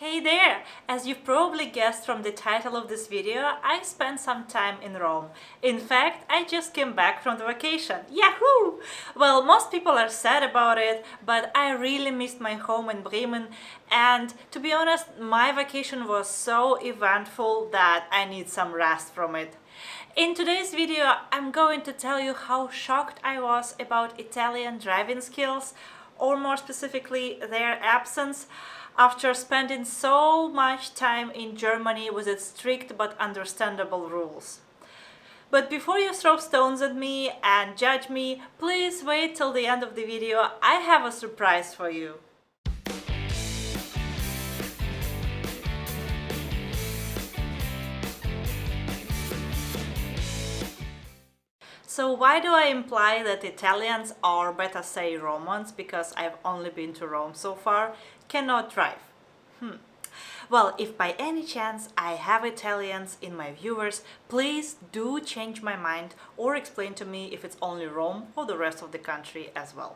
Hey there! As you've probably guessed from the title of this video, I spent some time in Rome. In fact, I just came back from the vacation. Yahoo! Well, most people are sad about it, but I really missed my home in Bremen, and to be honest, my vacation was so eventful that I need some rest from it. In today's video, I'm going to tell you how shocked I was about Italian driving skills, or more specifically, their absence, after spending so much time in Germany with its strict but understandable rules. But before you throw stones at me and judge me, please wait till the end of the video. I have a surprise for you. So why do I imply that Italians, or better say Romans, because I've only been to Rome so far, cannot drive? Well, if by any chance I have Italians in my viewers, please do change my mind or explain to me if it's only Rome or the rest of the country as well.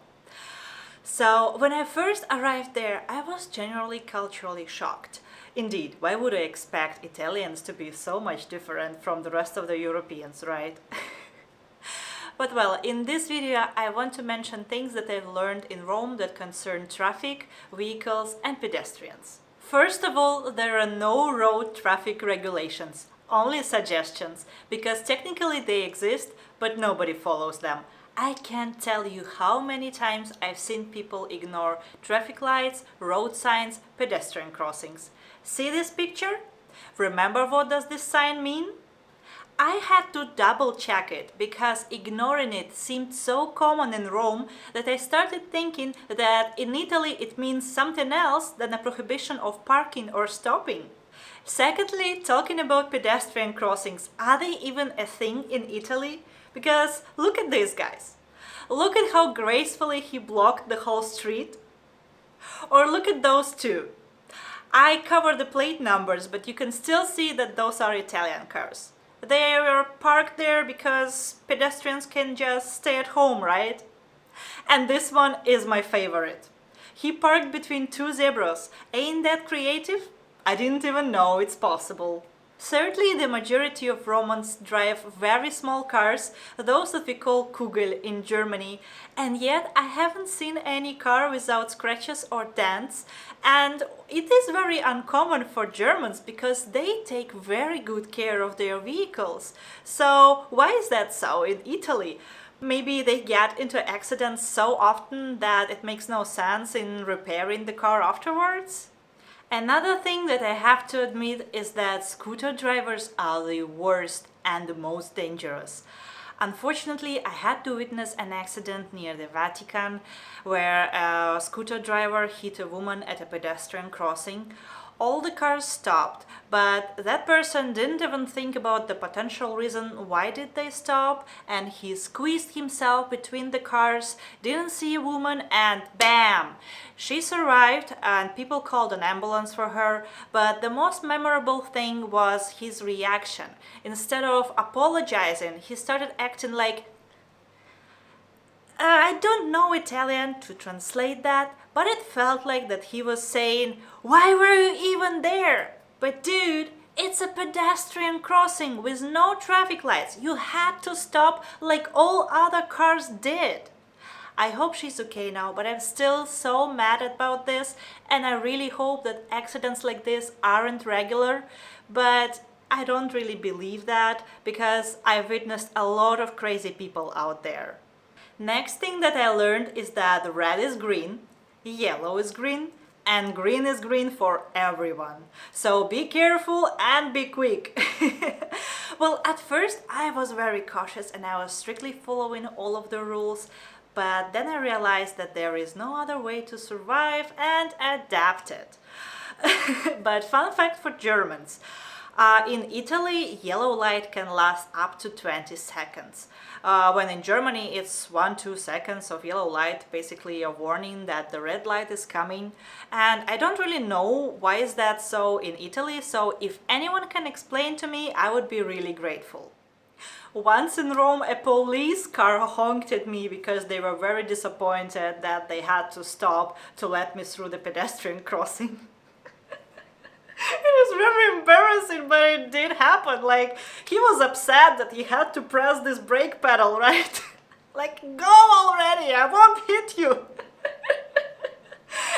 So, when I first arrived there, I was generally culturally shocked. Indeed, why would I expect Italians to be so much different from the rest of the Europeans, right? But well, in this video I want to mention things that I've learned in Rome that concern traffic, vehicles and pedestrians. First of all, there are no road traffic regulations, only suggestions, because technically they exist, but nobody follows them. I can't tell you how many times I've seen people ignore traffic lights, road signs, pedestrian crossings. See this picture? Remember what does this sign mean? I had to double check it because ignoring it seemed so common in Rome that I started thinking that in Italy it means something else than a prohibition of parking or stopping. Secondly, talking about pedestrian crossings, are they even a thing in Italy? Because look at these guys. Look at how gracefully he blocked the whole street. Or look at those two. I covered the plate numbers, but you can still see that those are Italian cars. They are parked there because pedestrians can just stay at home, right? And this one is my favorite. He parked between two zebras. Ain't that creative? I didn't even know it's possible. Thirdly, the majority of Romans drive very small cars, those that we call Kugel in Germany, and yet I haven't seen any car without scratches or dents, and it is very uncommon for Germans because they take very good care of their vehicles. So why is that so in Italy? Maybe they get into accidents so often that it makes no sense in repairing the car afterwards? Another thing that I have to admit is that scooter drivers are the worst and the most dangerous. Unfortunately, I had to witness an accident near the Vatican where a scooter driver hit a woman at a pedestrian crossing. All the cars stopped, but that person didn't even think about the potential reason why did they stop, and he squeezed himself between the cars, didn't see a woman, and bam! She survived and people called an ambulance for her, but the most memorable thing was his reaction. Instead of apologizing, he started acting like, I don't know Italian to translate that, but it felt like that he was saying, "Why were you even there? But dude, it's a pedestrian crossing with no traffic lights. You had to stop like all other cars did." I hope she's okay now, but I'm still so mad about this, and I really hope that accidents like this aren't regular, but I don't really believe that because I've witnessed a lot of crazy people out there. Next thing that I learned is that red is green, yellow is green, and green is green for everyone. So be careful and be quick. Well, at first I was very cautious and I was strictly following all of the rules, but then I realized that there is no other way to survive and adapt it. But fun fact for Germans. In Italy, yellow light can last up to 20 seconds. When in Germany it's 1-2 seconds of yellow light, basically a warning that the red light is coming. And I don't really know why is that so in Italy, so if anyone can explain to me, I would be really grateful. Once in Rome, a police car honked at me because they were very disappointed that they had to stop to let me through the pedestrian crossing. embarrassing, but it did happen. Like, he was upset that he had to press this brake pedal, right? Like, go already, I won't hit you.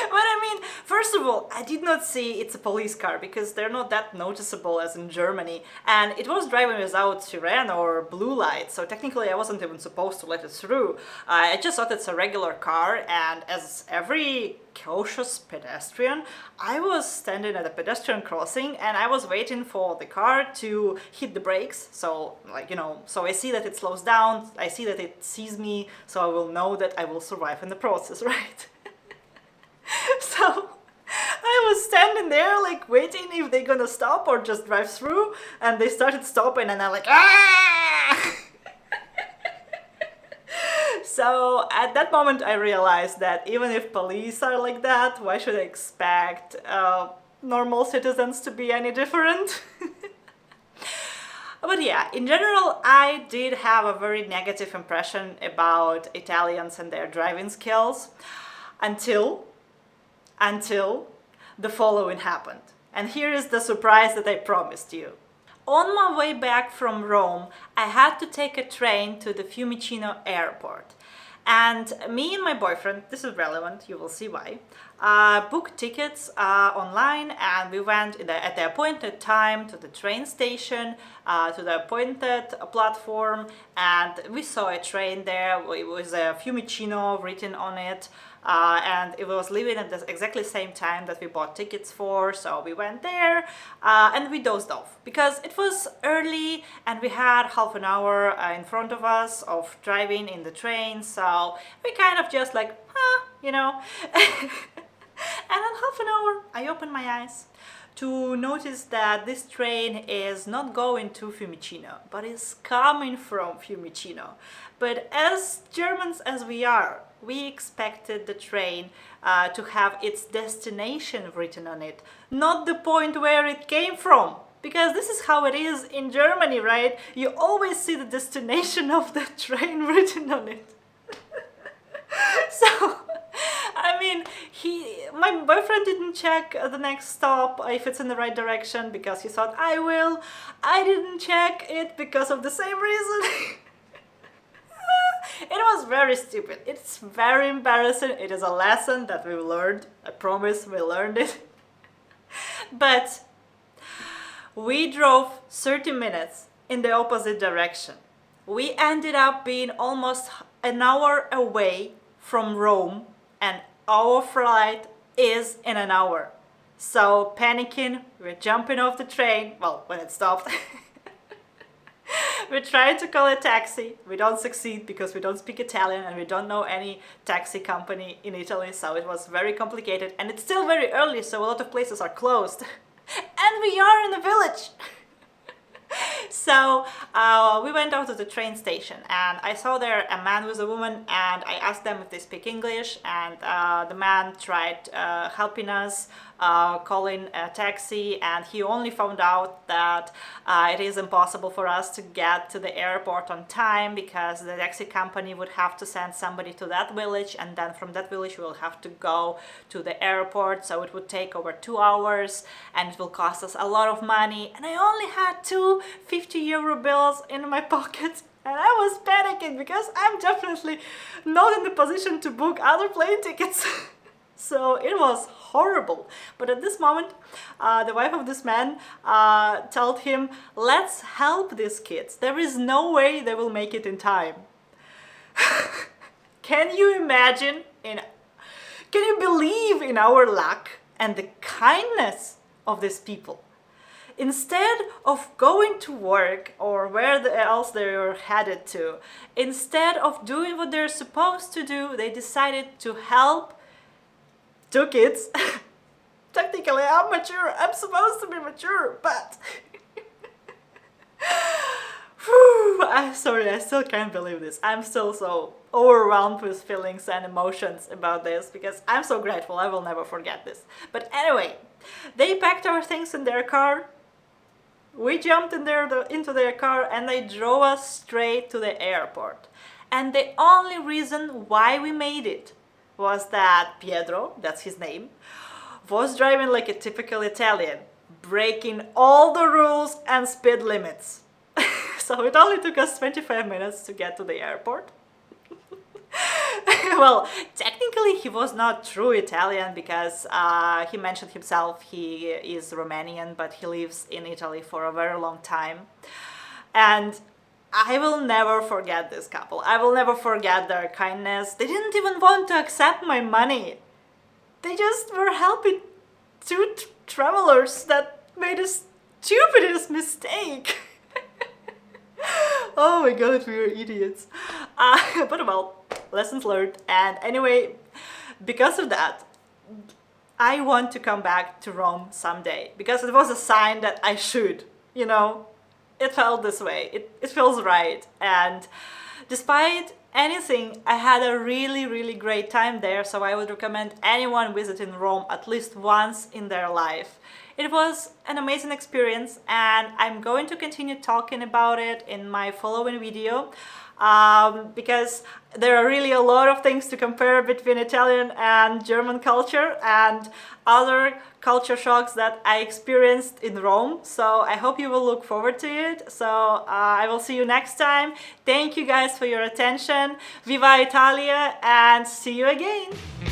But I mean, first of all, I did not see it's a police car because they're not that noticeable as in Germany. And it was driving without siren or blue light, so technically I wasn't even supposed to let it through. I just thought it's a regular car, and as every cautious pedestrian, I was standing at a pedestrian crossing and I was waiting for the car to hit the brakes. So, like, you know, so I see that it slows down, I see that it sees me, so I will know that I will survive in the process, right? So I was standing there like waiting if they're gonna stop or just drive through, and they started stopping and I'm like, ah! So at that moment I realized that even if police are like that, why should I expect normal citizens to be any different? But yeah, in general, I did have a very negative impression about Italians and their driving skills until the following happened. And here is the surprise that I promised you. On my way back from Rome, I had to take a train to the Fiumicino airport. And me and my boyfriend, this is relevant, you will see why, booked tickets online, and we went at the appointed time to the train station, to the appointed platform, and we saw a train there. It was a Fiumicino written on it. And it was leaving at the exactly same time that we bought tickets for, so we went there and we dozed off because it was early and we had half an hour in front of us of driving in the train, so we kind of just like, you know. And in half an hour I opened my eyes to notice that this train is not going to Fiumicino, but is coming from Fiumicino. But as Germans as we are, we expected the train to have its destination written on it, not the point where it came from. Because this is how it is in Germany, right? You always see the destination of the train written on it. So, I mean, my boyfriend didn't check the next stop if it's in the right direction because he thought I will. I didn't check it because of the same reason. It was very stupid. It's very embarrassing. It is a lesson that we learned. I promise we learned it. But we drove 30 minutes in the opposite direction. We ended up being almost an hour away from Rome, and our flight is in an hour. So panicking, we're jumping off the train, well, when it stopped. We're trying to call a taxi. We don't succeed because we don't speak Italian and we don't know any taxi company in Italy, so it was very complicated. And it's still very early, so a lot of places are closed. And we are in a village. So we went out to the train station and I saw there a man with a woman, and I asked them if they speak English, and the man tried helping us, calling a taxi, and he only found out that it is impossible for us to get to the airport on time because the taxi company would have to send somebody to that village, and then from that village we will have to go to the airport, so it would take over 2 hours and it will cost us a lot of money, and I only had 2 50-euro bills in my pocket. And I was panicking because I'm definitely not in the position to book other plane tickets. So it was horrible. But at this moment, the wife of this man told him, let's help these kids. There is no way they will make it in time. Can you imagine? Can you believe in our luck and the kindness of these people? Instead of going to work or where else they were headed to, instead of doing what they're supposed to do, they decided to help 2 kids. Technically, I'm mature. I'm supposed to be mature, but... I'm sorry, I still can't believe this. I'm still so overwhelmed with feelings and emotions about this because I'm so grateful. I will never forget this. But anyway, they packed our things in their car. We jumped into their car and they drove us straight to the airport. And the only reason why we made it was that Pietro, that's his name, was driving like a typical Italian. breaking all the rules and speed limits. So it only took us 25 minutes to get to the airport. Well, technically he was not true Italian because he mentioned himself he is Romanian, but he lives in Italy for a very long time. And I will never forget this couple. I will never forget their kindness. They didn't even want to accept my money. They just were helping two travelers that made a stupidest mistake. Oh my god, we were idiots. But well, lessons learned. And anyway, because of that, I want to come back to Rome someday. Because it was a sign that I should, you know. It felt this way. It feels right. And despite anything, I had a really great time there. So I would recommend anyone visiting Rome at least once in their life. It was an amazing experience, and I'm going to continue talking about it in my following video because there are really a lot of things to compare between Italian and German culture and other culture shocks that I experienced in Rome. So I hope you will look forward to it. So I will see you next time. Thank you guys for your attention. Viva Italia, and see you again!